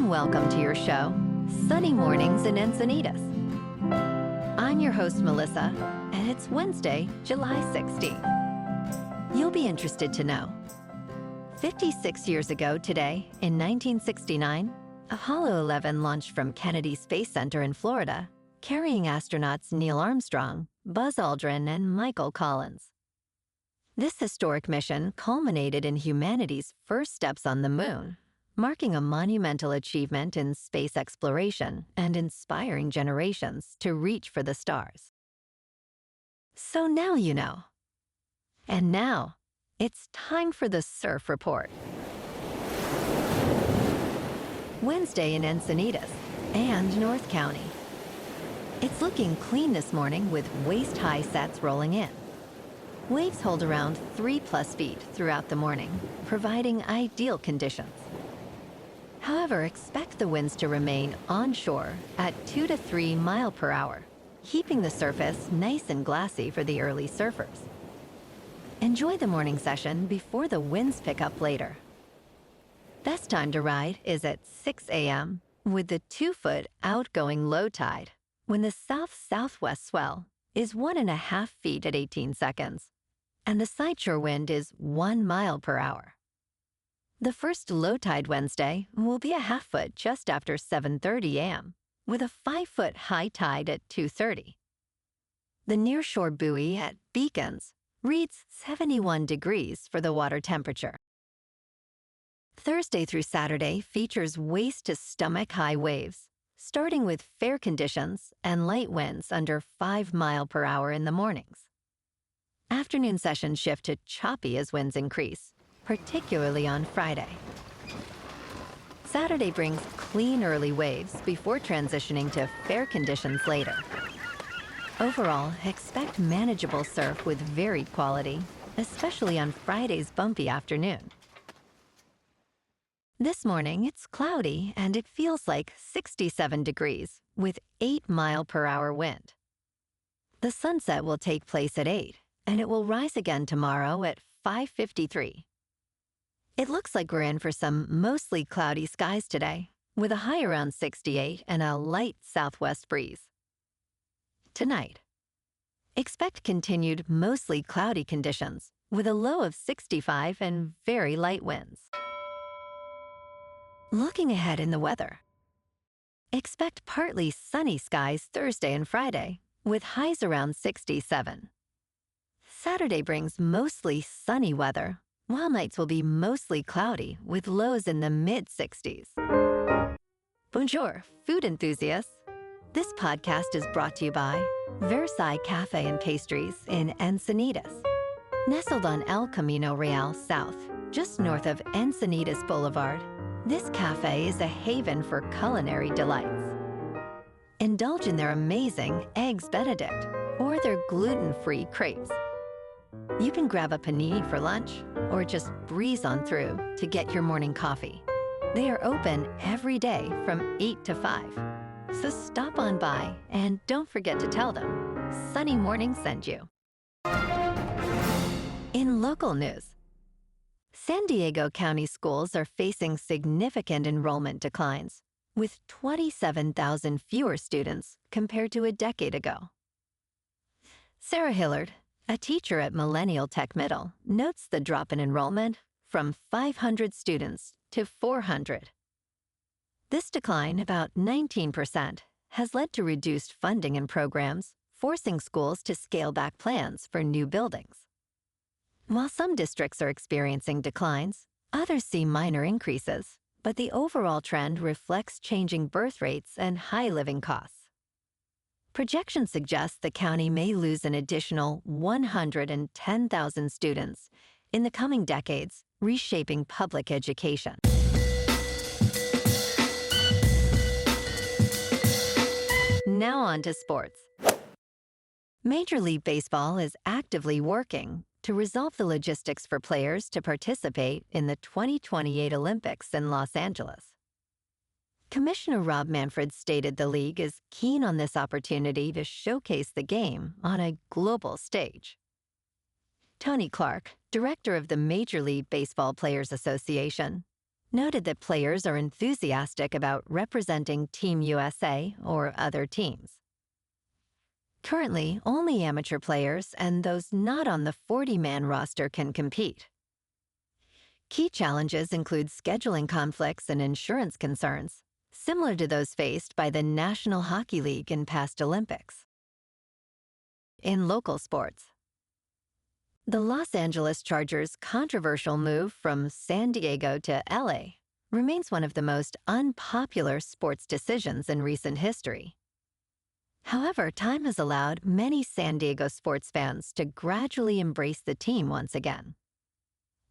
and welcome to your show, Sunny Mornings in Encinitas. I'm your host, Melissa, and it's Wednesday, July 16th. You'll be interested to know. 56 years ago today, in 1969, Apollo 11 launched from Kennedy Space Center in Florida, carrying astronauts Neil Armstrong, Buzz Aldrin, and Michael Collins. This historic mission culminated in humanity's first steps on the moon, marking a monumental achievement in space exploration and inspiring generations to reach for the stars. So now you know. And now, it's time for the Surf Report. Wednesday in Encinitas and North County. It's looking clean this morning with waist-high sets rolling in. Waves hold around 3+ feet throughout the morning, providing ideal conditions. However, expect the winds to remain onshore at 2 to 3 miles per hour, keeping the surface nice and glassy for the early surfers. Enjoy the morning session before the winds pick up later. Best time to ride is at 6 a.m. with the 2-foot outgoing low tide, when the south-southwest swell is 1.5 feet at 18 seconds, and the sideshore wind is 1 mile per hour. The first low tide Wednesday will be a 1/2 foot just after 7:30 a.m., with a 5-foot high tide at 2:30. The nearshore buoy at Beacons reads 71 degrees for the water temperature. Thursday through Saturday features waist-to-stomach high waves, starting with fair conditions and light winds under 5 miles per hour in the mornings. Afternoon sessions shift to choppy as winds increase, particularly on Friday. Saturday brings clean early waves before transitioning to fair conditions later. Overall, expect manageable surf with varied quality, especially on Friday's bumpy afternoon. This morning, it's cloudy and it feels like 67 degrees with 8 mile per hour wind. The sunset will take place at 8, and it will rise again tomorrow at 5:53. It looks like we're in for some mostly cloudy skies today, with a high around 68 and a light southwest breeze. Tonight, expect continued mostly cloudy conditions, with a low of 65 and very light winds. Looking ahead in the weather, expect partly sunny skies Thursday and Friday, with highs around 67. Saturday brings mostly sunny weather, while nights will be mostly cloudy with lows in the mid-60s. Bonjour, food enthusiasts. This podcast is brought to you by Versailles Cafe and Pastries in Encinitas. Nestled on El Camino Real South, just north of Encinitas Boulevard, this cafe is a haven for culinary delights. Indulge in their amazing Eggs Benedict or their gluten-free crepes. You can grab a panini for lunch or just breeze on through to get your morning coffee. They are open every day from 8 to 5. So stop on by and don't forget to tell them Sunny Morning sent you. In local news, San Diego County schools are facing significant enrollment declines, with 27,000 fewer students compared to a decade ago. Sarah Hillard, a teacher at Millennial Tech Middle, notes the drop in enrollment from 500 students to 400. This decline, about 19%, has led to reduced funding in programs, forcing schools to scale back plans for new buildings. While some districts are experiencing declines, others see minor increases, but the overall trend reflects changing birth rates and high living costs. Projections suggest the county may lose an additional 110,000 students in the coming decades, reshaping public education. Now on to sports. Major League Baseball is actively working to resolve the logistics for players to participate in the 2028 Olympics in Los Angeles. Commissioner Rob Manfred stated the league is keen on this opportunity to showcase the game on a global stage. Tony Clark, director of the Major League Baseball Players Association, noted that players are enthusiastic about representing Team USA or other teams. Currently, only amateur players and those not on the 40-man roster can compete. Key challenges include scheduling conflicts and insurance concerns, similar to those faced by the National Hockey League in past Olympics. In local sports, the Los Angeles Chargers' controversial move from San Diego to LA remains one of the most unpopular sports decisions in recent history. However, time has allowed many San Diego sports fans to gradually embrace the team once again.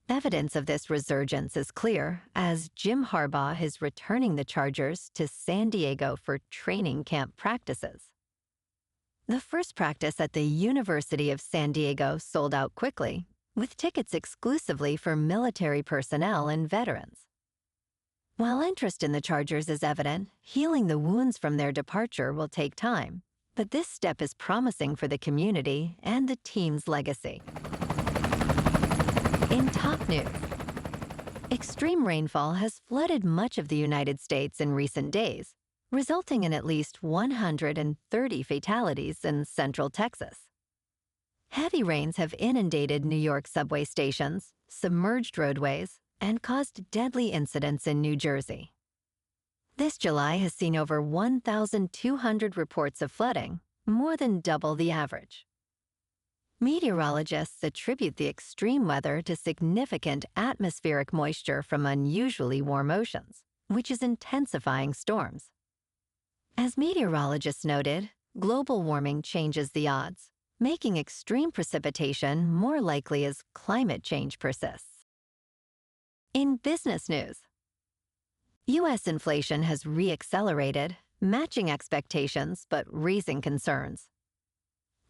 Evidence of this resurgence is clear as Jim Harbaugh is returning the Chargers to San Diego for training camp practices. The first practice at the University of San Diego sold out quickly, with tickets exclusively for military personnel and veterans. While interest in the Chargers is evident, healing the wounds from their departure will take time, but this step is promising for the community and the team's legacy. In top news, extreme rainfall has flooded much of the United States in recent days, resulting in at least 130 fatalities in central Texas. Heavy rains have inundated New York subway stations, submerged roadways, and caused deadly incidents in New Jersey. This July has seen over 1,200 reports of flooding, more than double the average. Meteorologists attribute the extreme weather to significant atmospheric moisture from unusually warm oceans, which is intensifying storms. As meteorologists noted, global warming changes the odds, making extreme precipitation more likely as climate change persists. In business news, U.S. inflation has re-accelerated, matching expectations but raising concerns.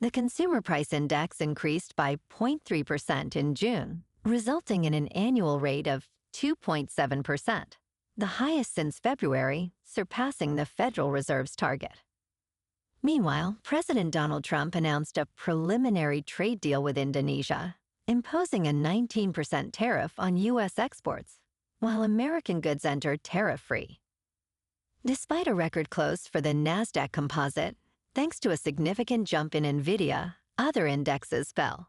The Consumer Price Index increased by 0.3% in June, resulting in an annual rate of 2.7%. The highest since February, surpassing the Federal Reserve's target. Meanwhile, President Donald Trump announced a preliminary trade deal with Indonesia, imposing a 19% tariff on U.S. exports, while American goods enter tariff-free. Despite a record close for the NASDAQ composite, thanks to a significant jump in NVIDIA, other indexes fell.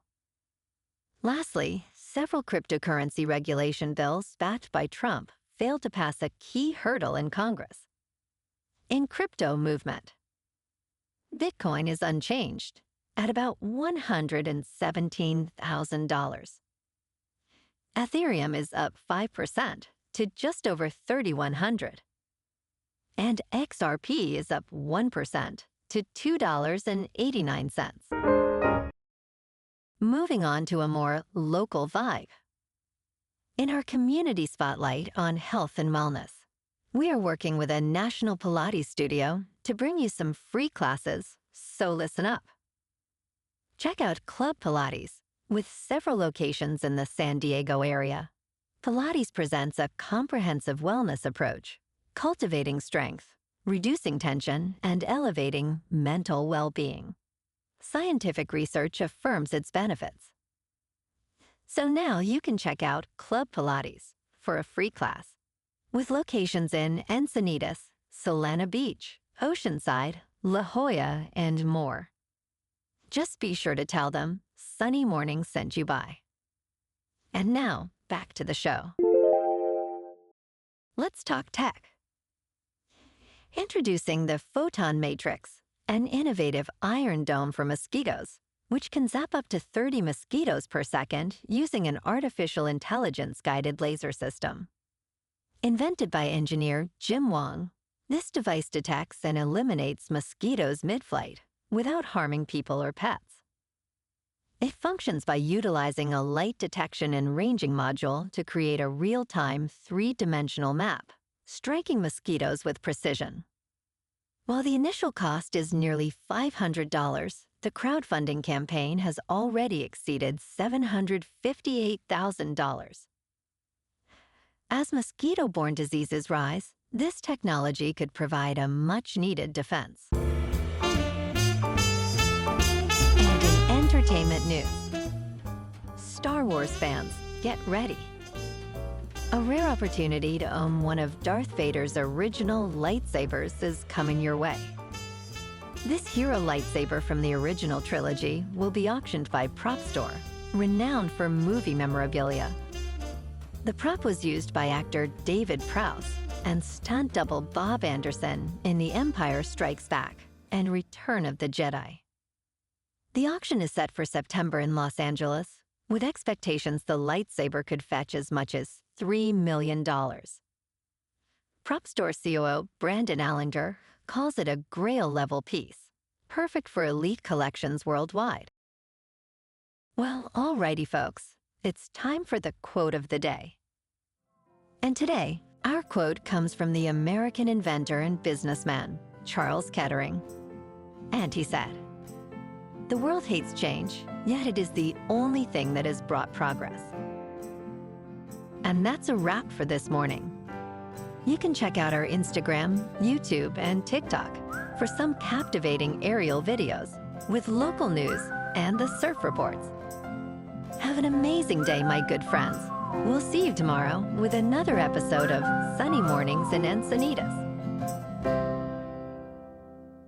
Lastly, several cryptocurrency regulation bills backed by Trump failed to pass a key hurdle in Congress. In crypto movement, Bitcoin is unchanged at about $117,000. Ethereum is up 5% to just over 3,100. And XRP is up 1% to $2.89. Moving on to a more local vibe. In our community spotlight on health and wellness, we are working with a national Pilates studio to bring you some free classes, so listen up. Check out Club Pilates, with several locations in the San Diego area. Pilates presents a comprehensive wellness approach, cultivating strength, reducing tension, and elevating mental well-being. Scientific research affirms its benefits. So now you can check out Club Pilates for a free class, with locations in Encinitas, Solana Beach, Oceanside, La Jolla, and more. Just be sure to tell them Sunny Morning sent you by. And now, back to the show. Let's talk tech. Introducing the Photon Matrix, an innovative iron dome for mosquitoes, which can zap up to 30 mosquitoes per second using an artificial intelligence-guided laser system. Invented by engineer Jim Wong, this device detects and eliminates mosquitoes mid-flight without harming people or pets. It functions by utilizing a light detection and ranging module to create a real-time, three-dimensional map, striking mosquitoes with precision. While the initial cost is nearly $500, the crowdfunding campaign has already exceeded $758,000. As mosquito-borne diseases rise, this technology could provide a much-needed defense. And in entertainment news, Star Wars fans, get ready. A rare opportunity to own one of Darth Vader's original lightsabers is coming your way. This hero lightsaber from the original trilogy will be auctioned by Prop Store, renowned for movie memorabilia. The prop was used by actor David Prowse and stunt double Bob Anderson in The Empire Strikes Back and Return of the Jedi. The auction is set for September in Los Angeles, with expectations the lightsaber could fetch as much as $3 million. Prop Store COO Brandon Allinger calls it a grail-level piece, perfect for elite collections worldwide. Well, alrighty, folks, it's time for the quote of the day. And today, our quote comes from the American inventor and businessman, Charles Kettering. And he said, "The world hates change, yet it is the only thing that has brought progress." And that's a wrap for this morning. You can check out our Instagram, YouTube, and TikTok for some captivating aerial videos with local news and the surf reports. Have an amazing day, my good friends. We'll see you tomorrow with another episode of Sunny Mornings in Encinitas.